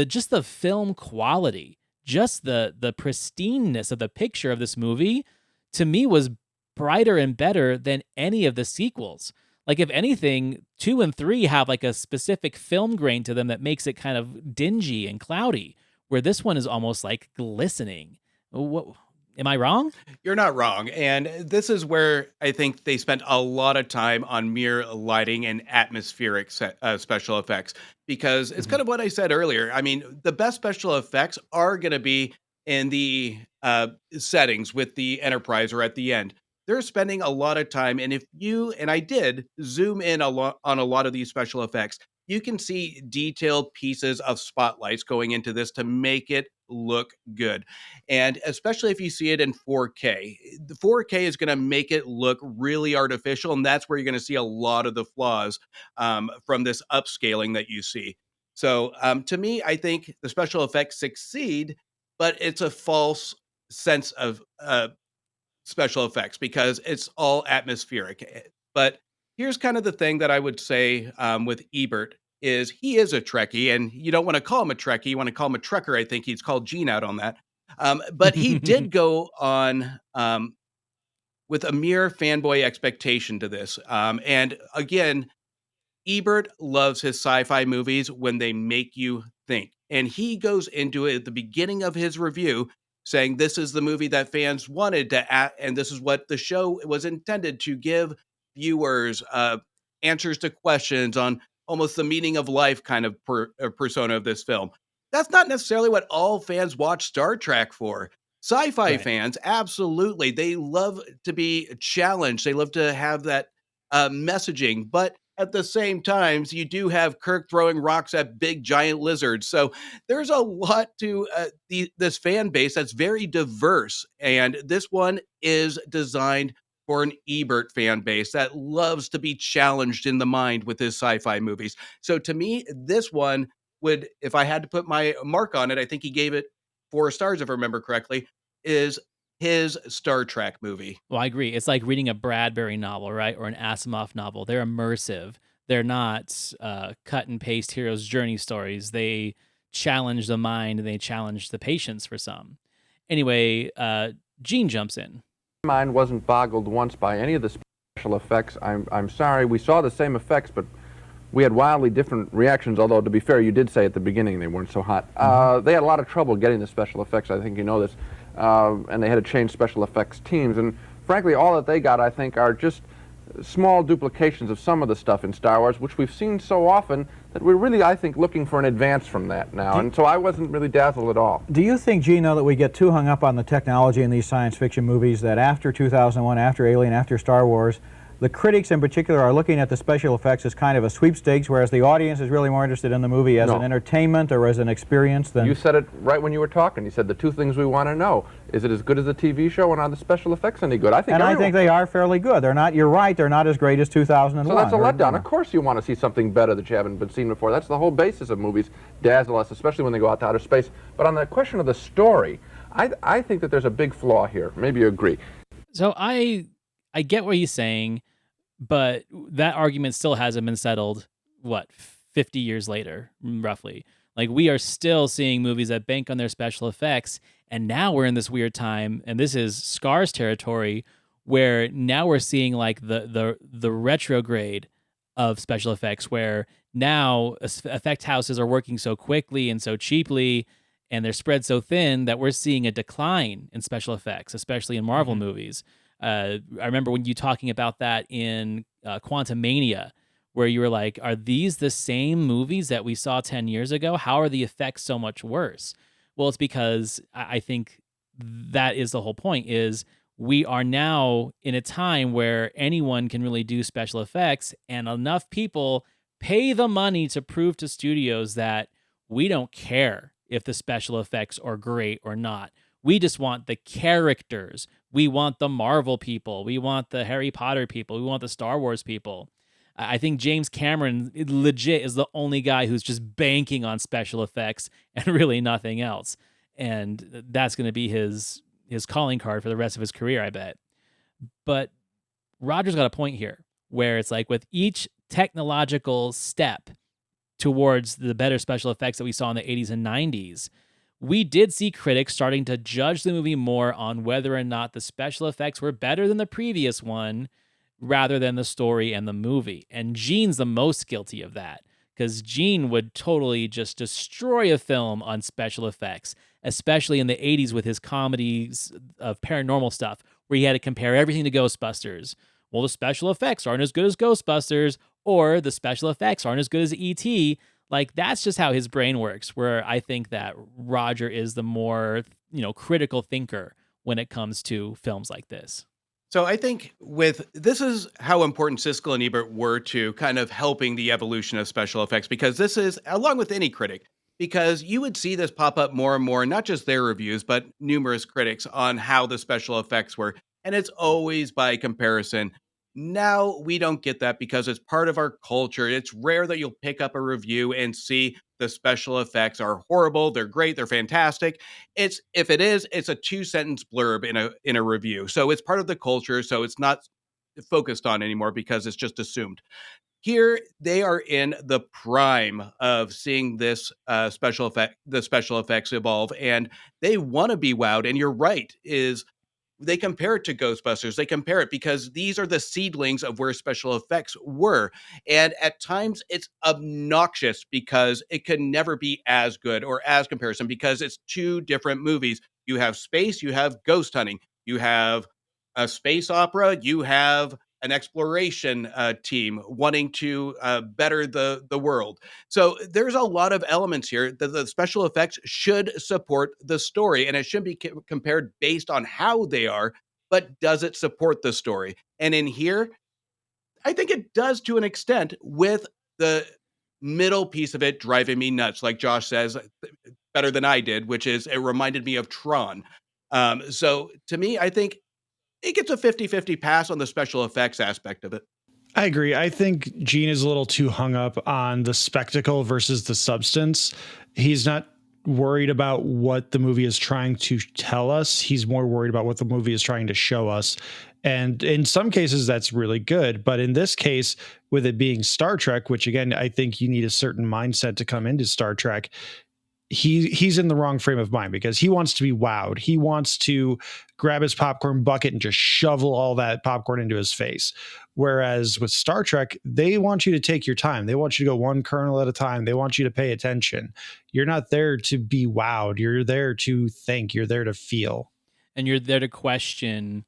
just the film quality, just the pristineness of the picture of this movie, to me was brighter and better than any of the sequels. Like, if anything, 2 and 3 have like a specific film grain to them that makes it kind of dingy and cloudy, where this one is almost like glistening. What, am I wrong? You're not wrong. And this is where I think they spent a lot of time on mere lighting and atmospheric special effects, because it's kind of what I said earlier. I mean, the best special effects are going to be in the settings with the Enterprise or at the end. They're spending a lot of time. And if you, and I did zoom in a lot on a lot of these special effects, you can see detailed pieces of spotlights going into this to make it look good. And especially if you see it in 4K, the 4K is going to make it look really artificial. And that's where you're going to see a lot of the flaws from this upscaling that you see. So to me, I think the special effects succeed, but it's a false sense of special effects because it's all atmospheric. But here's kind of the thing that I would say with Ebert is he is a Trekkie, and you don't want to call him a Trekkie. You want to call him a trucker. I think he's called Gene out on that. But he did go on with a mere fanboy expectation to this. And again, Ebert loves his sci-fi movies when they make you think. And he goes into it at the beginning of his review saying this is the movie that fans wanted to and this is what the show was intended to give viewers answers to questions on almost the meaning of life kind of persona of this film. That's not necessarily what all fans watch Star Trek for. Sci-fi Right. fans, absolutely. They love to be challenged. They love to have that messaging. But at the same times, you do have Kirk throwing rocks at big giant lizards. So there's a lot to this fan base that's very diverse. And this one is designed for an Ebert fan base that loves to be challenged in the mind with his sci-fi movies. So to me, this one would, if I had to put my mark on it, I think he gave it 4 stars, if I remember correctly, is his Star Trek movie. Well, I agree. It's like reading a Bradbury novel, right? Or an Asimov novel. They're immersive. They're not cut and paste hero's journey stories. They challenge the mind and they challenge the patience for some. Anyway, Gene jumps in. My mind wasn't boggled once by any of the special effects. I'm sorry. We saw the same effects, but we had wildly different reactions, although, to be fair, you did say at the beginning they weren't so hot. They had a lot of trouble getting the special effects. I think you know this. And they had to change special effects teams. And frankly, all that they got, I think, are just small duplications of some of the stuff in Star Wars, which we've seen so often that we're really, I think, looking for an advance from that now. And so I wasn't really dazzled at all. Do you think, Gino, that we get too hung up on the technology in these science fiction movies that after 2001, after Alien, after Star Wars, the critics in particular are looking at the special effects as kind of a sweepstakes, whereas the audience is really more interested in the movie as an entertainment or as an experience than... You said it right when you were talking. You said the 2 things we want to know. Is it as good as the TV show, and are the special effects any good? I think they are fairly good. They're not, you're right, they're not as great as 2001. So that's a letdown. Of course you want to see something better that you haven't been seen before. That's the whole basis of movies, dazzle us, especially when they go out to outer space. But on the question of the story, I think that there's a big flaw here. Maybe you agree. So I get what he's saying, but that argument still hasn't been settled, 50 years later, roughly. Like, we are still seeing movies that bank on their special effects, and now we're in this weird time, and this is Skaar's territory, where now we're seeing like the retrograde of special effects, where now effect houses are working so quickly and so cheaply, and they're spread so thin that we're seeing a decline in special effects, especially in Marvel movies. I remember when you talking about that in Quantumania, where you were like, are these the same movies that we saw 10 years ago? How are the effects so much worse? Well, it's because I think that is the whole point, is we are now in a time where anyone can really do special effects, and enough people pay the money to prove to studios that we don't care if the special effects are great or not. We just want the characters. We want the Marvel people. We want the Harry Potter people. We want the Star Wars people. I think James Cameron legit is the only guy who's just banking on special effects and really nothing else. And that's going to be his calling card for the rest of his career, I bet. But Roger's got a point here, where it's like with each technological step towards the better special effects that we saw in the 80s and 90s, we did see critics starting to judge the movie more on whether or not the special effects were better than the previous one rather than the story and the movie. And Gene's the most guilty of that, because Gene would totally just destroy a film on special effects, especially in the 80s with his comedies of paranormal stuff, where he had to compare everything to Ghostbusters. Well, the special effects aren't as good as Ghostbusters, or the special effects aren't as good as E.T., Like, that's just how his brain works, where I think that Roger is the more, critical thinker when it comes to films like this. So I think this is how important Siskel and Ebert were to kind of helping the evolution of special effects, because this is, along with any critic, because you would see this pop up more and more, not just their reviews, but numerous critics on how the special effects were. And it's always by comparison. Now we don't get that because it's part of our culture. It's rare that you'll pick up a review and see the special effects are horrible, they're great, they're fantastic. If it is, it's a 2-sentence blurb in a review. So it's part of the culture, so it's not focused on anymore because it's just assumed. Here they are in the prime of seeing this the special effects evolve, and they want to be wowed. And you're right, is they compare it to Ghostbusters. They compare it because these are the seedlings of where special effects were. And at times it's obnoxious because it can never be as good or as comparison because it's two different movies. You have space, you have ghost hunting, you have a space opera, you have an exploration team wanting to better the world. So there's a lot of elements here that the special effects should support the story, and it shouldn't be compared based on how they are, but does it support the story? And in here, I think it does to an extent, with the middle piece of it driving me nuts, like Josh says, better than I did, which is it reminded me of Tron. So to me, I think it gets a 50-50 pass on the special effects aspect of it. I agree. I think Gene is a little too hung up on the spectacle versus the substance. He's not worried about what the movie is trying to tell us. He's more worried about what the movie is trying to show us. And in some cases, that's really good. But in this case, with it being Star Trek, which again, I think you need a certain mindset to come into Star Trek, he's in the wrong frame of mind because he wants to be wowed. He wants to grab his popcorn bucket and just shovel all that popcorn into his face. Whereas with Star Trek, they want you to take your time. They want you to go one kernel at a time. They want you to pay attention. You're not there to be wowed. You're there to think. You're there to feel. And you're there to question,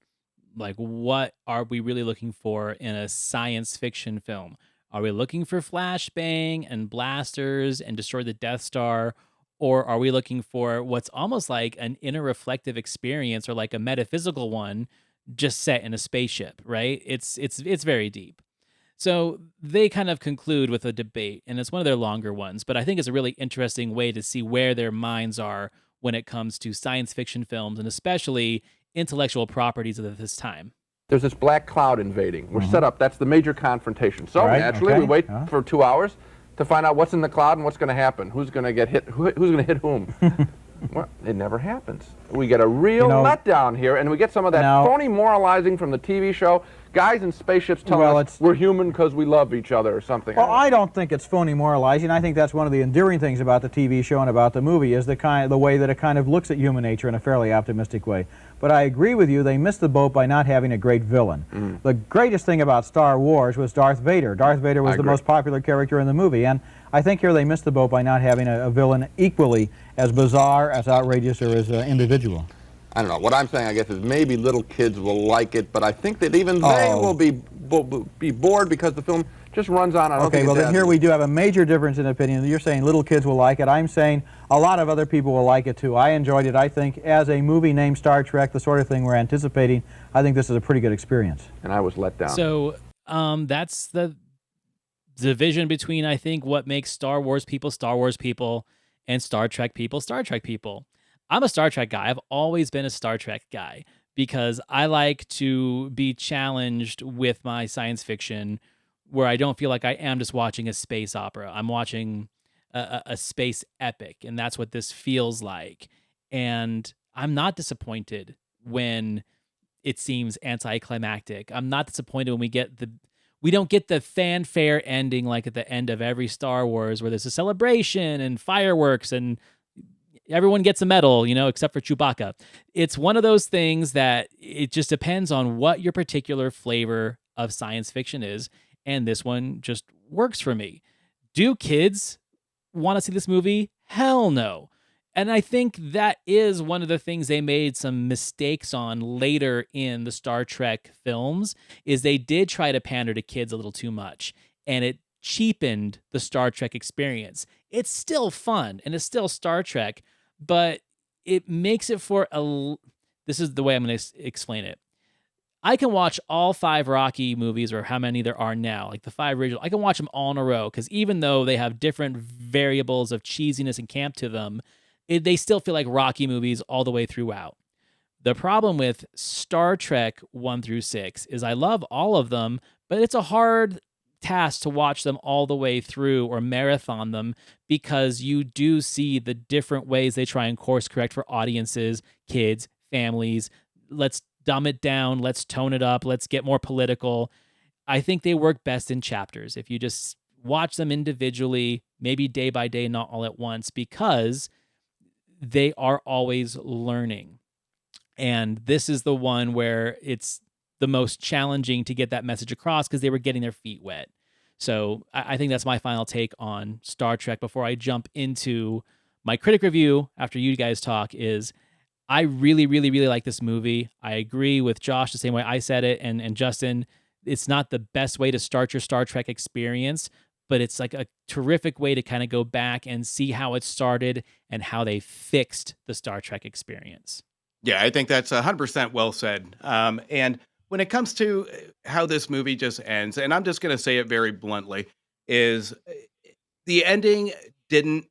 like, what are we really looking for in a science fiction film? Are we looking for flashbang and blasters and destroy the Death Star? Or are we looking for what's almost like an inner reflective experience or like a metaphysical one just set in a spaceship, right? It's very deep. So they kind of conclude with a debate, and it's one of their longer ones, but I think it's a really interesting way to see where their minds are when it comes to science fiction films and especially intellectual properties of this time. There's this black cloud invading. We're set up. That's the major confrontation. So Right, naturally, okay. we wait for 2 hours to find out what's in the cloud and what's going to happen. Who's going to get hit? Who's going to hit whom? Well, it never happens. We get a real letdown here, and we get some of that phony moralizing from the TV show. Guys in spaceships telling us we're human because we love each other or something. Well, I don't think it's phony moralizing. I think that's one of the endearing things about the TV show and about the movie is the way that it kind of looks at human nature in a fairly optimistic way. But I agree with you, they missed the boat by not having a great villain. The greatest thing about Star Wars was Darth Vader. Darth Vader was the most popular character in the movie, and I think here they missed the boat by not having a villain equally as bizarre, as outrageous, or as individual. I don't know. What I'm saying, I guess, is maybe little kids will like it, but I think that even they will be bored because the film just runs on. Okay, well then here we do have a major difference in opinion. You're saying little kids will like it. I'm saying a lot of other people will like it too. I enjoyed it. I think as a movie named Star Trek, the sort of thing we're anticipating, I think this is a pretty good experience. And I was let down. So that's the division between, I think, what makes Star Wars people, and Star Trek people, Star Trek people. I'm a Star Trek guy. I've always been a Star Trek guy because I like to be challenged with my science fiction where I don't feel like I am just watching a space opera. I'm watching a space epic, and that's what this feels like. And I'm not disappointed when it seems anticlimactic. I'm not disappointed when we don't get the fanfare ending like at the end of every Star Wars where there's a celebration and fireworks and everyone gets a medal, except for Chewbacca. It's one of those things that it just depends on what your particular flavor of science fiction is, and this one just works for me. Do kids want to see this movie? Hell no. And I think that is one of the things they made some mistakes on later in the Star Trek films, is they did try to pander to kids a little too much, and it cheapened the Star Trek experience. It's still fun, and it's still Star Trek, but it makes it for this is the way I'm going to explain it. I can watch all 5 Rocky movies, or how many there are now, like the 5 original. I can watch them all in a row, because even though they have different variables of cheesiness and camp to them, they still feel like Rocky movies all the way throughout. The problem with Star Trek 1 through 6 is I love all of them, but it's a hard task to watch them all the way through or marathon them, because you do see the different ways they try and course correct for audiences, kids, families. Let's dumb it down. Let's tone it up. Let's get more political. I think they work best in chapters. If you just watch them individually, maybe day by day, not all at once, because they are always learning. And this is the one where it's the most challenging to get that message across because they were getting their feet wet. So I think that's my final take on Star Trek before I jump into my critic review after you guys talk is I really, really, really like this movie. I agree with Josh the same way I said it and Justin. It's not the best way to start your Star Trek experience, but it's like a terrific way to kind of go back and see how it started and how they fixed the Star Trek experience. Yeah, I think that's 100% well said. And when it comes to how this movie just ends, and I'm just going to say it very bluntly, is the ending didn't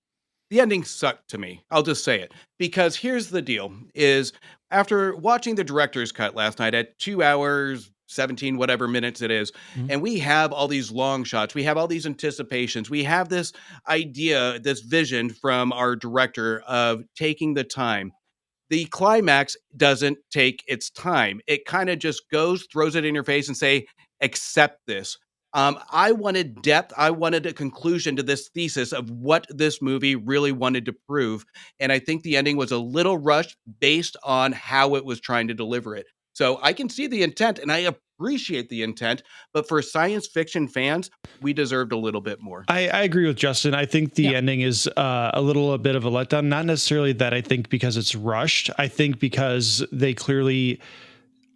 the ending sucked to me. I'll just say it. Because here's the deal is after watching the director's cut last night at 2 hours, 17 whatever minutes it is, Mhm. and we have all these long shots, we have all these anticipations, we have this idea, this vision from our director of taking the time. The climax doesn't take its time. It kind of just goes, throws it in your face and say, accept this. I wanted depth. I wanted a conclusion to this thesis of what this movie really wanted to prove. And I think the ending was a little rushed based on how it was trying to deliver it. So I can see the intent and I appreciate the intent, but for science fiction fans, we deserved a little bit more. I agree with Justin. I think the ending is a bit of a letdown. Not necessarily that I think because it's rushed. I think because they clearly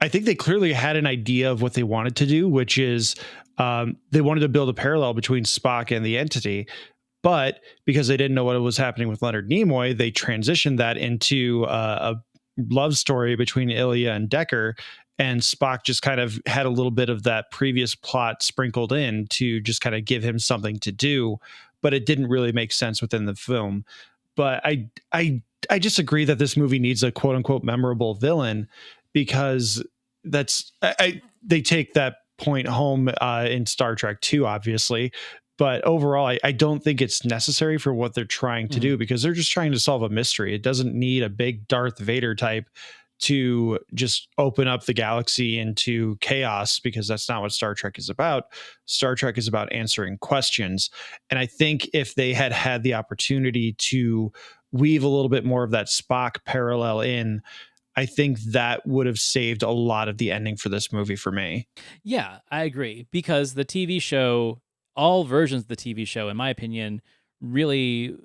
had an idea of what they wanted to do, which is they wanted to build a parallel between Spock and the Entity. But because they didn't know what was happening with Leonard Nimoy, they transitioned that into a love story between Ilia and Decker. And Spock just kind of had a little bit of that previous plot sprinkled in to just kind of give him something to do. But it didn't really make sense within the film. But I just agree that this movie needs a quote unquote memorable villain because they take that point home in Star Trek 2, obviously. But overall, I don't think it's necessary for what they're trying to do because they're just trying to solve a mystery. It doesn't need a big Darth Vader type to just open up the galaxy into chaos because that's not what Star Trek is about. Star Trek is about answering questions. And I think if they had had the opportunity to weave a little bit more of that Spock parallel in, I think that would have saved a lot of the ending for this movie for me. Yeah, I agree because the TV show, all versions of the TV show, in my opinion, really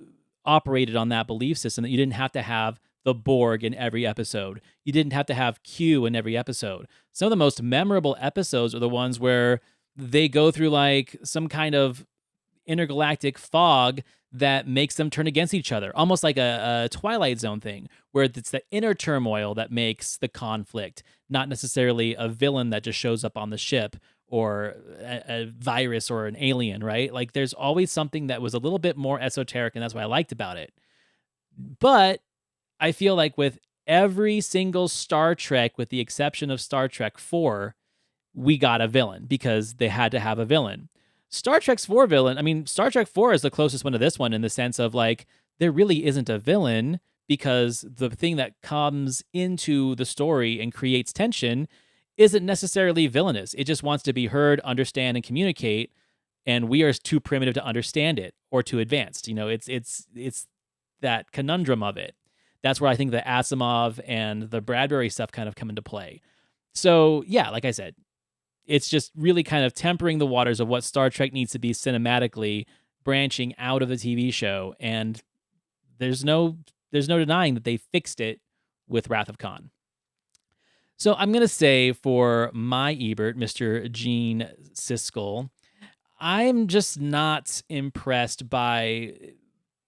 operated on that belief system that you didn't have to have the Borg in every episode. You didn't have to have Q in every episode. Some of the most memorable episodes are the ones where they go through like some kind of intergalactic fog that makes them turn against each other, almost like a Twilight Zone thing, where it's the inner turmoil that makes the conflict, not necessarily a villain that just shows up on the ship or a virus or an alien, right? Like there's always something that was a little bit more esoteric, and that's what I liked about it. But I feel like with every single Star Trek, with the exception of Star Trek 4, we got a villain because they had to have a villain. Star Trek 4 villain, I mean, Star Trek 4 is the closest one to this one in the sense of like, there really isn't a villain because the thing that comes into the story and creates tension isn't necessarily villainous. It just wants to be heard, understand, and communicate. And we are too primitive to understand it or too advanced. You know, it's that conundrum of it. That's where I think the Asimov and the Bradbury stuff kind of come into play. So yeah, like I said, it's just really kind of tempering the waters of what Star Trek needs to be cinematically, branching out of the TV show. And there's no denying that they fixed it with Wrath of Khan. So I'm going to say for my Ebert, Mr. Gene Siskel, I'm just not impressed by,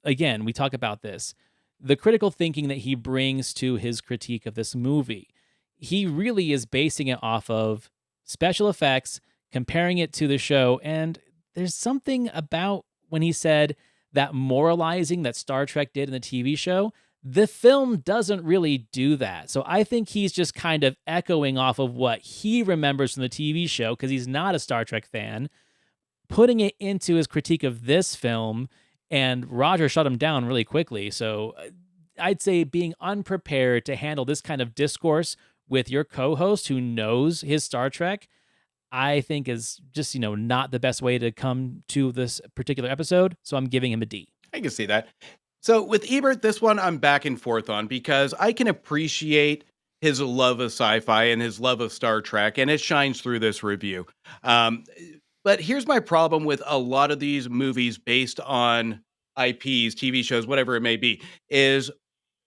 again, we talk about this, the critical thinking that he brings to his critique of this movie. He really is basing it off of special effects, comparing it to the show, and there's something about when he said that moralizing that Star Trek did in the TV show, the film doesn't really do that. So I think he's just kind of echoing off of what he remembers from the TV show, because he's not a Star Trek fan, putting it into his critique of this film, and Roger shut him down really quickly. So I'd say being unprepared to handle this kind of discourse with your co-host who knows his Star Trek, I think is just, not the best way to come to this particular episode. So I'm giving him a D. I can see that. So with Ebert, this one I'm back and forth on because I can appreciate his love of sci-fi and his love of Star Trek, and it shines through this review. Um, but here's my problem with a lot of these movies based on IPs, TV shows, whatever it may be, is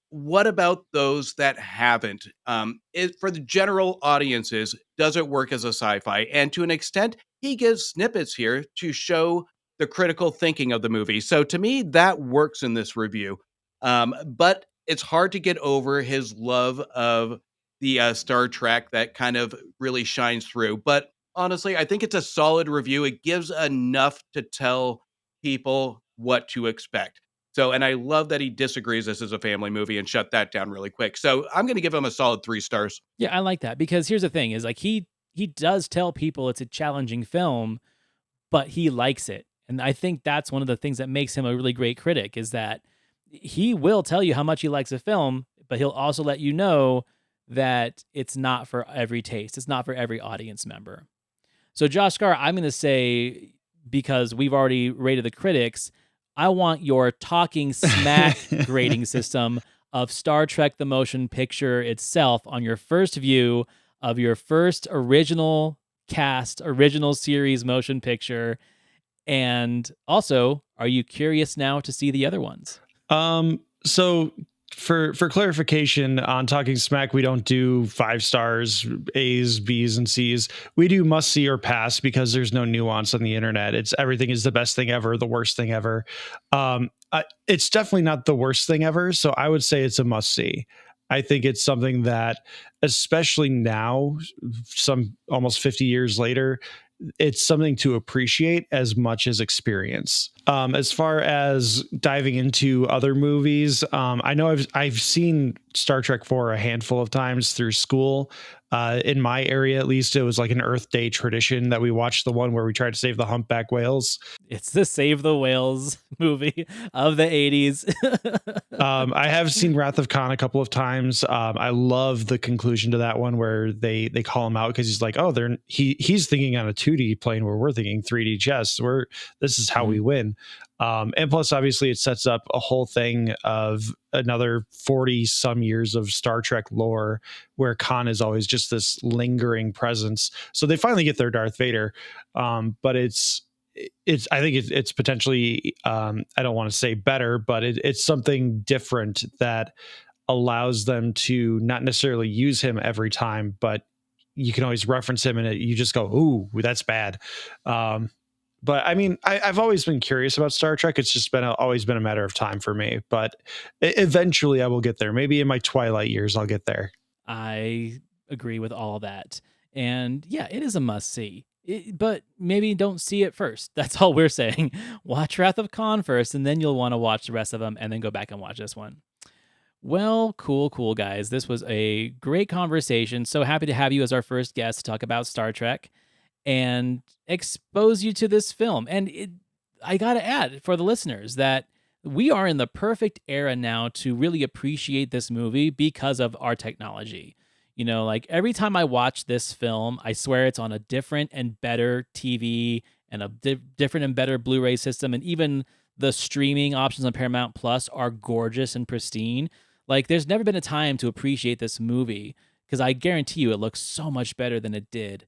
what about those that haven't? For the general audiences, does it work as a sci-fi? And to an extent, he gives snippets here to show the critical thinking of the movie. So to me, that works in this review. But it's hard to get over his love of the Star Trek that kind of really shines through. But honestly, I think it's a solid review. It gives enough to tell people what to expect. So, and I love that he disagrees this is a family movie and shut that down really quick. So I'm going to give him a solid 3 stars. Yeah, I like that because here's the thing: is like he does tell people it's a challenging film, but he likes it, and I think that's one of the things that makes him a really great critic is that he will tell you how much he likes a film, but he'll also let you know that it's not for every taste. It's not for every audience member. So Josh Skaar, I'm going to say, because we've already rated the critics, I want your talking smack grading system of Star Trek the Motion Picture itself on your first view of your first original cast, original series motion picture. And also, are you curious now to see the other ones? So for clarification on Talking Smack, we don't do 5 stars, A's, B's, and C's. We do must see or pass because there's no nuance on the internet. It's everything is the best thing ever, the worst thing ever. It's definitely not the worst thing ever. So I would say it's a must see. I think it's something that, especially now, some almost 50 years later, it's something to appreciate as much as experience. As far as diving into other movies, I know I've seen Star Trek 4 a handful of times through school. In my area, at least, it was like an Earth Day tradition that we watched the one where we tried to save the humpback whales. It's the Save the Whales movie of the 80s. I have seen Wrath of Khan a couple of times. I love the conclusion to that one where they call him out because he's like, oh, he's thinking on a 2D plane where we're thinking 3D chess. This is how we win. And plus, obviously, it sets up a whole thing of another 40 some years of Star Trek lore where Khan is always just this lingering presence. So they finally get their Darth Vader. But I think it's potentially, I don't want to say better, but it's something different that allows them to not necessarily use him every time, but you can always reference him and you just go, ooh, that's bad. But I mean, I've always been curious about Star Trek. It's just always been a matter of time for me. But eventually I will get there. Maybe in my twilight years, I'll get there. I agree with all of that. And yeah, it is a must see. But maybe don't see it first. That's all we're saying. Watch Wrath of Khan first, and then you'll want to watch the rest of them, and then go back and watch this one. Well, cool, guys. This was a great conversation. So happy to have you as our first guest to talk about Star Trek and expose you to this film. And I got to add for the listeners that we are in the perfect era now to really appreciate this movie because of our technology. You know, like every time I watch this film, I swear it's on a different and better TV and a different and better Blu-ray system. And even the streaming options on Paramount Plus are gorgeous and pristine. Like there's never been a time to appreciate this movie because I guarantee you it looks so much better than it did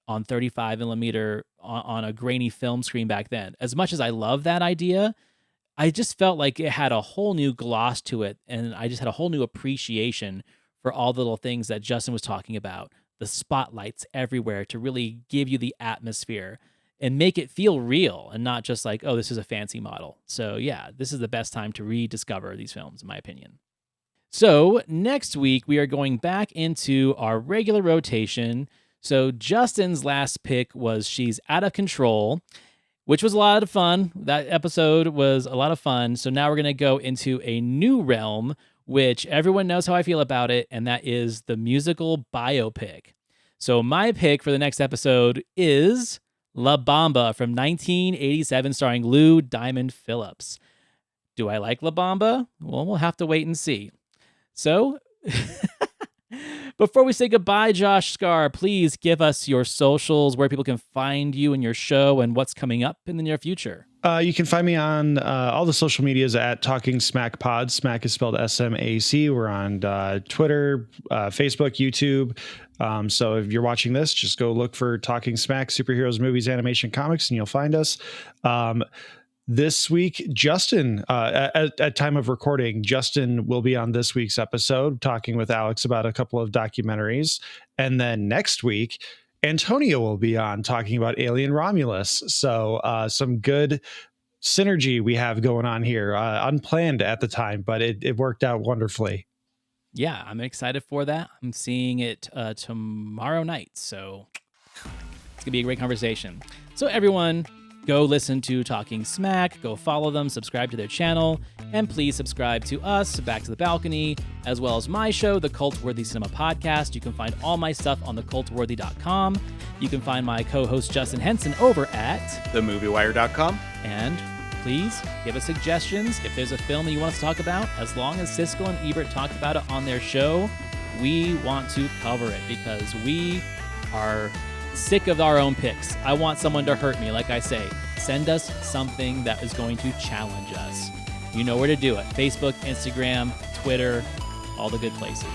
on 35 millimeter on a grainy film screen back then. As much as I love that idea, I just felt like it had a whole new gloss to it. And I just had a whole new appreciation for all the little things that Justin was talking about, the spotlights everywhere to really give you the atmosphere and make it feel real and not just like, oh, this is a fancy model. So yeah, this is the best time to rediscover these films, in my opinion. So next week, we are going back into our regular rotation. So Justin's last pick was She's Out of Control, which was a lot of fun. That episode was a lot of fun. So now we're going to go into a new realm, which everyone knows how I feel about it, and that is the musical biopic. So my pick for the next episode is La Bamba from 1987, starring Lou Diamond Phillips. Do I like La Bamba? Well, we'll have to wait and see. So Before we say goodbye, Josh Skaar, please give us your socials, where people can find you and your show, and what's coming up in the near future. You can find me on all the social medias at Talking SMAC Pod. SMAC is spelled SMAC. We're on Twitter, Facebook, YouTube. So if you're watching this, just go look for Talking SMAC, superheroes, movies, animation, comics, and you'll find us. This week, Justin, at time of recording, Justin will be on this week's episode talking with Alex about a couple of documentaries. And then next week, Antonio will be on talking about Alien Romulus. So some good synergy we have going on here, unplanned at the time, but it worked out wonderfully. Yeah, I'm excited for that. I'm seeing it tomorrow night. So it's going to be a great conversation. So everyone, go listen to Talking SMAC, go follow them, subscribe to their channel, and please subscribe to us, Back to the Balcony, as well as my show, The Cult-Worthy Cinema Podcast. You can find all my stuff on thecultworthy.com. You can find my co-host Justin Henson over at themoviewire.com. And please give us suggestions. If there's a film that you want us to talk about, as long as Siskel and Ebert talked about it on their show, we want to cover it because we are sick of our own picks. I want someone to hurt me. Like I say, send us something that is going to challenge us. You know where to do it. Facebook, Instagram, Twitter, all the good places.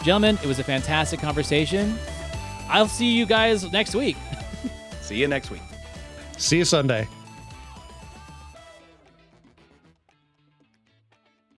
Gentlemen, it was a fantastic conversation. I'll see you guys next week. See you next week. See you Sunday.